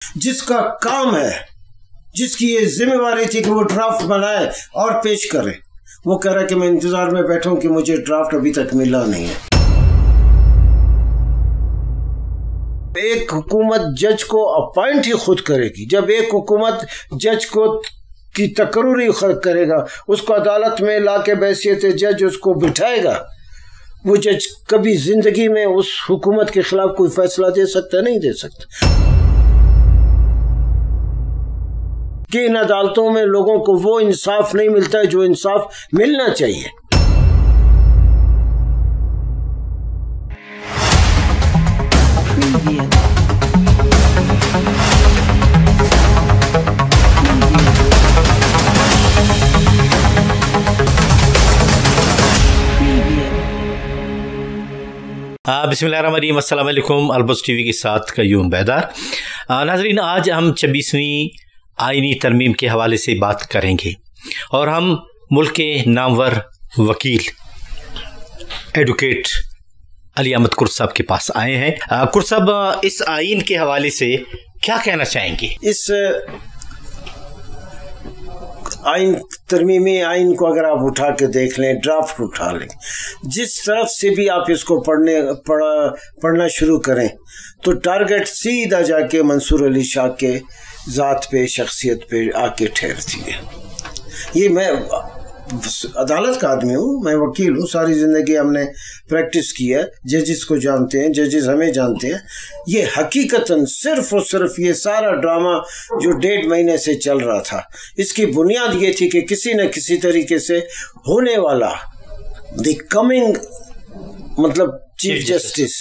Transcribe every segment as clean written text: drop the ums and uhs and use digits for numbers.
جس کا کام ہے، جس کی یہ ذمہ داری تھی کہ وہ ڈرافٹ بنائے اور پیش کرے، وہ کہہ رہا ہے کہ میں انتظار میں بیٹھا ہوں کہ مجھے ڈرافٹ ابھی تک ملا نہیں ہے۔ ایک حکومت جج کو اپوائنٹ ہی خود کرے گی۔ جب ایک حکومت جج کو کی تقرری کرے گا، اس کو عدالت میں لا کے بحیثیت جج اس کو بٹھائے گا، وہ جج کبھی زندگی میں اس حکومت کے خلاف کوئی فیصلہ دے سکتا نہیں دے سکتا۔ کہ ان عدالتوں میں لوگوں کو وہ انصاف نہیں ملتا ہے جو انصاف ملنا چاہیے۔ بسم اللہ الرحمن الرحیم، السلام علیکم۔ البس ٹی وی کے ساتھ قیوم بیدار۔ ناظرین، آج ہم 26ویں آئینی ترمیم کے حوالے سے بات کریں گے اور ہم ملک کے نامور وکیل ایڈوکیٹ علی احمد کرد صاحب کے پاس آئے ہیں۔ کرد صاحب، اس آئین کے حوالے سے کیا کہنا چاہیں گے؟ اس آئین ترمیمی آئین کو اگر آپ اٹھا کے دیکھ لیں، ڈرافٹ اٹھا لیں، جس طرف سے بھی آپ اس کو پڑھنا شروع کریں تو ٹارگٹ سیدھا جا کے منصور علی شاہ کے ذات پہ، شخصیت پہ آ کے ٹھہرتی ہے۔ یہ میں عدالت کا آدمی ہوں، میں وکیل ہوں، ساری زندگی ہم نے پریکٹس کی ہے، ججز کو جانتے ہیں، ججز ہمیں جانتے ہیں۔ یہ حقیقتاً صرف اور صرف یہ سارا ڈرامہ جو 1.5 مہینے سے چل رہا تھا، اس کی بنیاد یہ تھی کہ کسی نہ کسی طریقے سے ہونے والا دی کمنگ مطلب چیف جسٹس،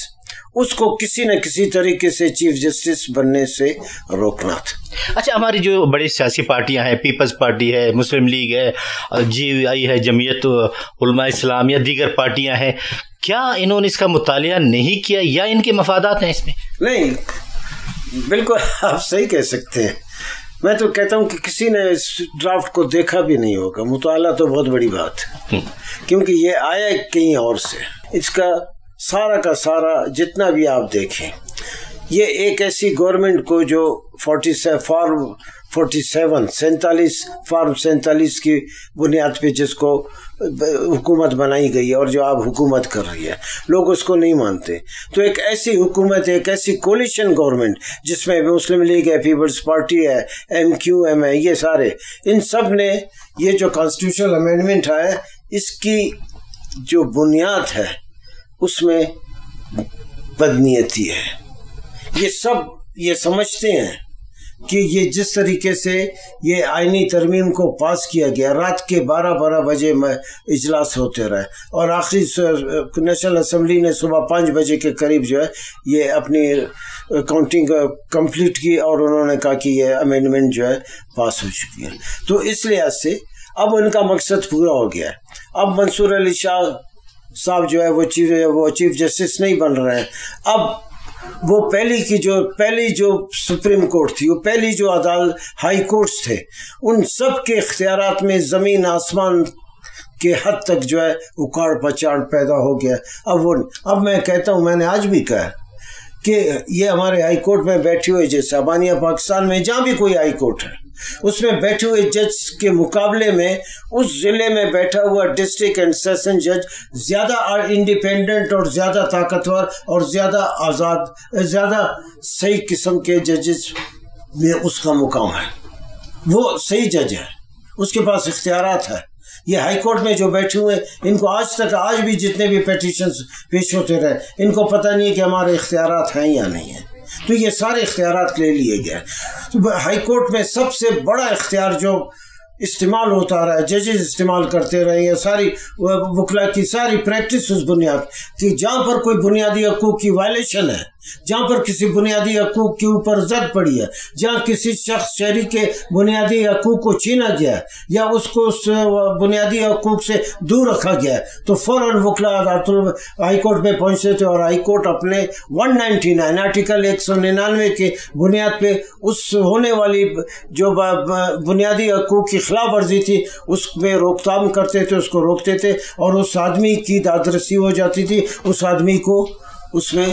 اس کو کسی نہ کسی طریقے سے چیف جسٹس بننے سے روکنا تھا۔ اچھا، ہماری جو بڑی سیاسی پارٹیاں ہیں، پیپلز پارٹی ہے، مسلم لیگ ہے، GI ہے، جمعیت علماء اسلام یا دیگر پارٹیاں ہیں، کیا انہوں نے اس کا مطالعہ نہیں کیا یا ان کے مفادات ہیں اس میں؟ نہیں، بالکل آپ صحیح کہہ سکتے ہیں۔ میں تو کہتا ہوں کہ کسی نے اس ڈرافٹ کو دیکھا بھی نہیں ہوگا۔ مطالعہ تو بہت بڑی بات ہے، کیونکہ یہ آیا کہیں اور سے۔ اس کا سارا جتنا بھی آپ دیکھیں، یہ ایک ایسی گورنمنٹ کو جو 47 کی بنیاد پہ جس کو حکومت بنائی گئی ہے اور جو آپ حکومت کر رہی ہے، لوگ اس کو نہیں مانتے۔ تو ایک ایسی حکومت، ایک ایسی کولیشن گورنمنٹ جس میں مسلم لیگ ہے، پیپلز پارٹی ہے، MQM ہے، یہ سارے، ان سب نے یہ جو کانسٹیٹیوشنل امینڈمنٹ ہے، اس کی جو بنیاد ہے اس میں بدنیتی ہے۔ یہ سب یہ سمجھتے ہیں کہ یہ جس طریقے سے یہ آئینی ترمیم کو پاس کیا گیا، رات کے 12 بجے میں اجلاس ہوتے رہے اور آخری نیشنل اسمبلی نے صبح 5 بجے کے قریب جو ہے یہ اپنی کاؤنٹنگ کمپلیٹ کی اور انہوں نے کہا کہ یہ امینڈمنٹ جو ہے پاس ہو چکی ہے۔ تو اس لحاظ سے اب ان کا مقصد پورا ہو گیا ہے۔ اب منصور علی شاہ صاحب جو ہے وہ چیف جسٹس نہیں بن رہے ہیں۔ اب وہ پہلی جو سپریم کورٹ تھی، وہ پہلی جو ہائی کورٹس تھے، ان سب کے اختیارات میں زمین آسمان کے حد تک جو ہے اکاڑ پچاڑ پیدا ہو گیا۔ اب میں کہتا ہوں، میں نے آج بھی کہا کہ یہ ہمارے ہائی کورٹ میں بیٹھے ہوئے، جیسے ابانیہ پاکستان میں جہاں بھی کوئی ہائی کورٹ ہے، اس میں بیٹھے ہوئے جج کے مقابلے میں اس ضلع میں بیٹھا ہوا ڈسٹرکٹ اینڈ سیشن جج زیادہ انڈیپینڈنٹ اور زیادہ طاقتور اور زیادہ آزاد، زیادہ صحیح قسم کے ججز میں اس کا مقام ہے۔ وہ صحیح جج ہے، اس کے پاس اختیارات ہے۔ یہ ہائی کورٹ میں جو بیٹھے ہوئے، ان کو آج بھی جتنے بھی پیٹیشنز پیش ہوتے رہے، ان کو پتہ نہیں کہ ہمارے اختیارات ہیں یا نہیں ہیں۔ تو یہ سارے اختیارات لے لیے گئے۔ تو ہائی کورٹ میں سب سے بڑا اختیار جو استعمال ہوتا رہا ہے، ججز استعمال کرتے رہے ہیں، ساری وکلا کی ساری پریکٹس اس بنیاد کہ جہاں پر کوئی بنیادی حقوق کی وائلیشن ہے، جہاں پر کسی بنیادی حقوق کے اوپر زد پڑی ہے، جہاں کسی شخص شہری کے بنیادی حقوق کو چھینا گیا ہے یا اس کو اس بنیادی حقوق سے دور رکھا گیا ہے، تو فوراً وکلا ہائی کورٹ میں پہنچتے تھے اور ہائی کورٹ اپنے 199 آرٹیکل 199 کے بنیاد پہ اس ہونے والی جو بنیادی حقوق کی خلاف ورزی تھی اس میں روک تھام کرتے تھے، اس کو روکتے تھے اور اس آدمی کی دادرسی ہو جاتی تھی، اس آدمی کو اس میں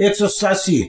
187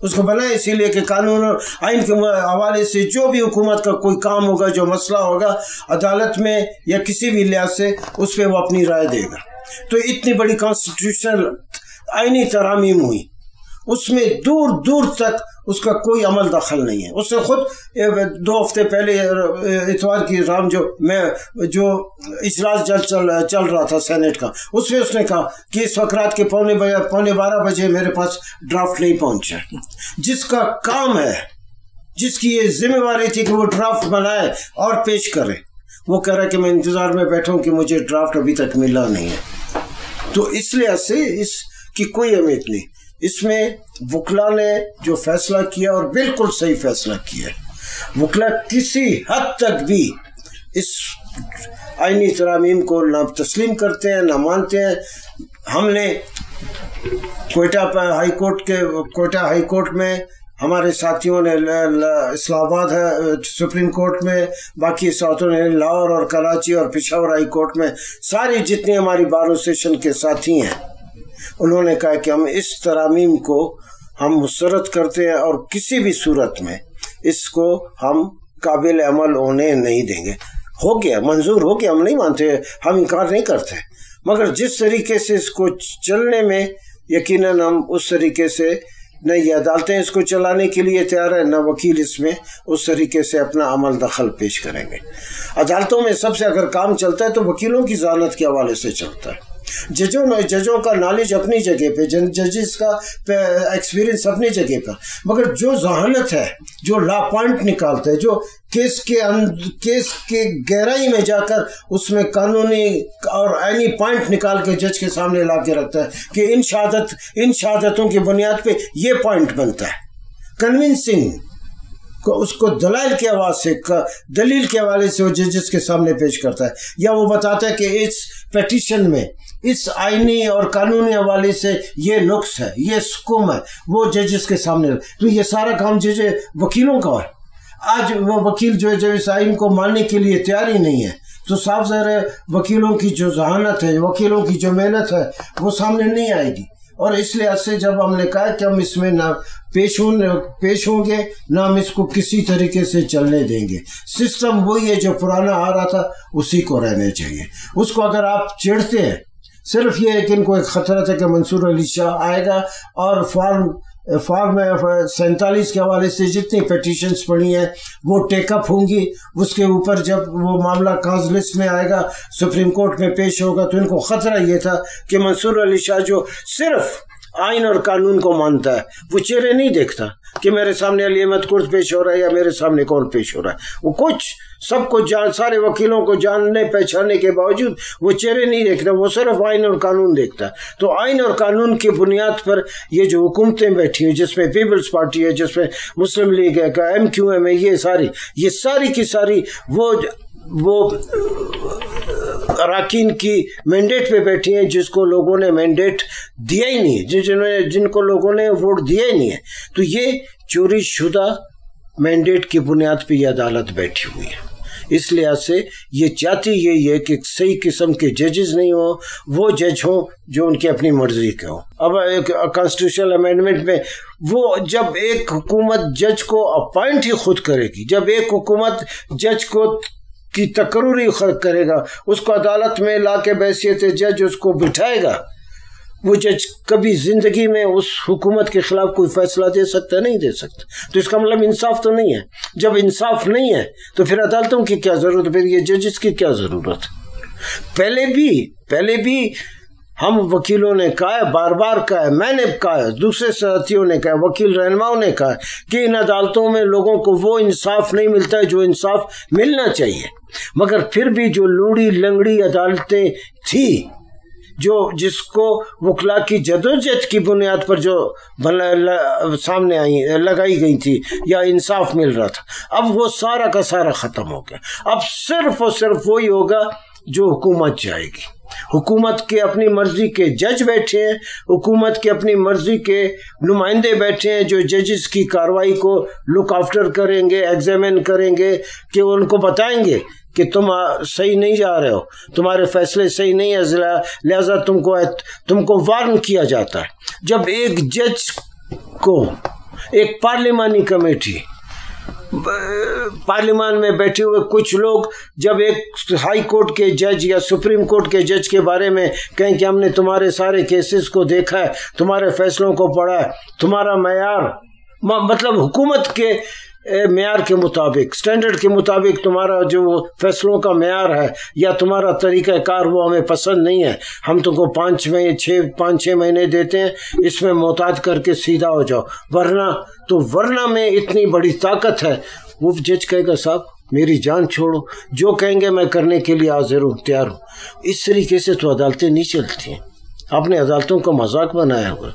اس کو بنایا اسی لیے کہ قانون اور آئین کے حوالے سے جو بھی حکومت کا کوئی کام ہوگا، جو مسئلہ ہوگا، عدالت میں یا کسی بھی لحاظ سے اس پہ وہ اپنی رائے دے گا۔ تو اتنی بڑی کانسٹیٹیوشنل آئینی ترامیم ہوئی، اس میں دور دور تک اس کا کوئی عمل دخل نہیں ہے۔ اس نے خود 2 ہفتے پہلے اتوار کی رام جو اجلاس چل رہا تھا سینٹ کا، اس میں اس نے کہا کہ اس وقت رات کے 11:15 بجے میرے پاس ڈرافٹ نہیں پہنچا۔ جس کا کام ہے، جس کی یہ ذمہ داری تھی کہ وہ ڈرافٹ بنائے اور پیش کرے، وہ کہہ رہا ہے کہ میں انتظار میں بیٹھا ہوں کہ مجھے ڈرافٹ ابھی تک ملا نہیں ہے۔ تو اس لحاظ سے اس کی کوئی اہمیت نہیں۔ اس میں وکلا نے جو فیصلہ کیا اور بالکل صحیح فیصلہ کیا، وکلا کسی حد تک بھی اس آئینی ترامیم کو نہ تسلیم کرتے ہیں نہ مانتے ہیں۔ ہم نے کوئٹہ ہائی کورٹ میں ہمارے ساتھیوں نے اسلام آباد ہے سپریم کورٹ میں، باقی ساتھیوں نے لاہور اور کراچی اور پشاور ہائی کورٹ میں، ساری جتنی ہماری بار ایسوسیشن کے ساتھی ہیں، انہوں نے کہا کہ ہم اس ترامیم کو ہم مسترد کرتے ہیں اور کسی بھی صورت میں اس کو ہم قابل عمل ہونے نہیں دیں گے۔ ہو گیا، منظور ہو گیا، ہم نہیں مانتے، ہم انکار نہیں کرتے، مگر جس طریقے سے اس کو چلنے میں یقیناً ہم اس طریقے سے نہ یہ عدالتیں اس کو چلانے کے لیے تیار ہیں، نہ وکیل اس میں اس طریقے سے اپنا عمل دخل پیش کریں گے۔ عدالتوں میں سب سے اگر کام چلتا ہے تو وکیلوں کی ذہانت کے حوالے سے چلتا ہے۔ ججوں کا نالج اپنی جگہ پہ، ججز کا ایکسپیرینس اپنی جگہ پہ، مگر جو ذہانت ہے، جو لا پوائنٹ نکالتا ہے، جو کیس کے گہرائی میں جا کر اس میں قانونی اور آئینی پوائنٹ نکال کے جج کے سامنے لا کے رکھتا ہے کہ ان شہادتوں کی بنیاد پہ یہ پوائنٹ بنتا ہے، کنونسنگ کو اس کو دلائل کے آواز سے، دلیل کے حوالے سے وہ ججز کے سامنے پیش کرتا ہے، یا وہ بتاتا ہے کہ اس پیٹیشن میں اس آئینی اور قانونی حوالے سے یہ نقص ہے، یہ سکم ہے، وہ ججز کے سامنے۔ تو یہ سارا کام وکیلوں کا ہے۔ آج وہ وکیل جو اس آئین کو ماننے کے لیے تیار ہی نہیں ہے، تو صاف ظاہر ہے وکیلوں کی جو ذہانت ہے، وکیلوں کی جو محنت ہے، وہ سامنے نہیں آئے گی۔ اور اس لحاظ سے جب ہم نے کہا کہ ہم اس میں نہ پیش ہوں گے، نہ ہم اس کو کسی طریقے سے چلنے دیں گے، سسٹم وہی ہے جو پرانا آ رہا تھا، اسی کو رہنے چاہیے۔ اس کو اگر آپ چھیڑتے ہیں، صرف یہ ہے کہ ان کو ایک خطرہ تھا کہ منصور علی شاہ آئے گا اور فارم 47 کے حوالے سے جتنی پیٹیشنز پڑی ہیں وہ ٹیک اپ ہوں گی۔ اس کے اوپر جب وہ معاملہ کاز لسٹ میں آئے گا، سپریم کورٹ میں پیش ہوگا، تو ان کو خطرہ یہ تھا کہ منصور علی شاہ جو صرف آئین اور قانون کو مانتا ہے، وہ چہرے نہیں دیکھتا کہ میرے سامنے علی احمد کرد پیش ہو رہا ہے یا میرے سامنے کون پیش ہو رہا ہے۔ وہ سب کو سارے وکیلوں کو جاننے پہچاننے کے باوجود وہ چہرے نہیں دیکھتا، وہ صرف آئین اور قانون دیکھتا ہے۔ تو آئین اور قانون کی بنیاد پر یہ جو حکومتیں بیٹھی ہیں، جس میں پیپلز پارٹی ہے، جس میں مسلم لیگ ہے، MQM ہے، یہ ساری کی ساری وہ اراکین کی مینڈیٹ پہ بیٹھی ہیں جس کو لوگوں نے مینڈیٹ دیا ہی نہیں ہے، جن کو لوگوں نے ووٹ دیا ہی نہیں ہے۔ تو یہ چوری شدہ مینڈیٹ کی بنیاد پہ یہ عدالت بیٹھی ہوئی ہے۔ اس لحاظ سے یہ چاہتی یہی ہے کہ صحیح قسم کے ججز نہیں ہوں، وہ جج ہوں جو ان کی اپنی مرضی کے ہوں۔ اب ایک کانسٹیٹیوشنل امینڈمنٹ میں وہ جب ایک حکومت جج کو اپوائنٹ ہی خود کرے گی، جب ایک حکومت جج کو کی تقرری کرے گا، اس کو عدالت میں لا کے بحیثیت جج اس کو بٹھائے گا، وہ جج کبھی زندگی میں اس حکومت کے خلاف کوئی فیصلہ دے سکتا نہیں دے سکتا۔ تو اس کا مطلب انصاف تو نہیں ہے۔ جب انصاف نہیں ہے تو پھر عدالتوں کی کیا ضرورت، پھر یہ ججز کی کیا ضرورت؟ پہلے بھی ہم وکیلوں نے کہا ہے، بار بار کہا ہے، میں نے کہا ہے، دوسرے ساتھیوں نے کہا ہے، وکیل رہنماؤں نے کہا ہے کہ ان عدالتوں میں لوگوں کو وہ انصاف نہیں ملتا ہے جو انصاف ملنا چاہیے۔ مگر پھر بھی جو لوڑی لنگڑی عدالتیں تھی، جس کو وکلا کی جدوجہد کی بنیاد پر جو سامنے لگائی گئی تھی یا انصاف مل رہا تھا، اب وہ سارا کا سارا ختم ہو گیا۔ اب صرف اور صرف وہی ہوگا جو حکومت چاہے گی۔ حکومت کے اپنی مرضی کے جج بیٹھے ہیں، حکومت کے اپنی مرضی کے نمائندے بیٹھے ہیں جو ججز کی کارروائی کو لک آفٹر کریں گے، ایگزامن کریں گے، کہ ان کو بتائیں گے کہ تم صحیح نہیں جا رہے ہو، تمہارے فیصلے صحیح نہیں ہے، لہذا تم کو وارن کیا جاتا ہے۔ جب ایک جج کو ایک پارلیمانی کمیٹی، پارلیمان میں بیٹھے ہوئے کچھ لوگ جب ایک ہائی کورٹ کے جج یا سپریم کورٹ کے جج کے بارے میں کہیں کہ ہم نے تمہارے سارے کیسز کو دیکھا ہے، تمہارے فیصلوں کو پڑھا ہے، تمہارا معیار مطلب حکومت کے معیار کے مطابق، سٹینڈرڈ کے مطابق تمہارا جو فیصلوں کا معیار ہے یا تمہارا طریقہ کار وہ ہمیں پسند نہیں ہے، ہم تم کو 5-6 مہینے دیتے ہیں، اس میں محتاط کر کے سیدھا ہو جاؤ، ورنہ میں اتنی بڑی طاقت ہے، وہ جج کہے گا صاحب میری جان چھوڑو، جو کہیں گے میں کرنے کے لیے حاضر ہوں، تیار ہوں۔ اس طریقے سے تو عدالتیں نہیں چلتی ہیں، آپ نے عدالتوں کا مذاق بنایا ہوا۔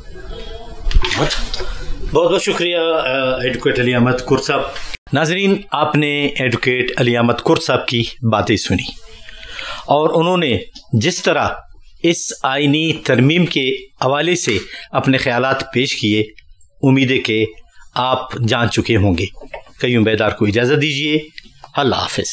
بہت بہت شکریہ ایڈوکیٹ علی احمد کرد صاحب۔ ناظرین، آپ نے ایڈوکیٹ علی احمد کرد صاحب کی باتیں سنی اور انہوں نے جس طرح اس آئینی ترمیم کے حوالے سے اپنے خیالات پیش کیے، امید ہے کہ آپ جان چکے ہوں گے۔ قیوم بیدار کو اجازت دیجیے، اللہ حافظ۔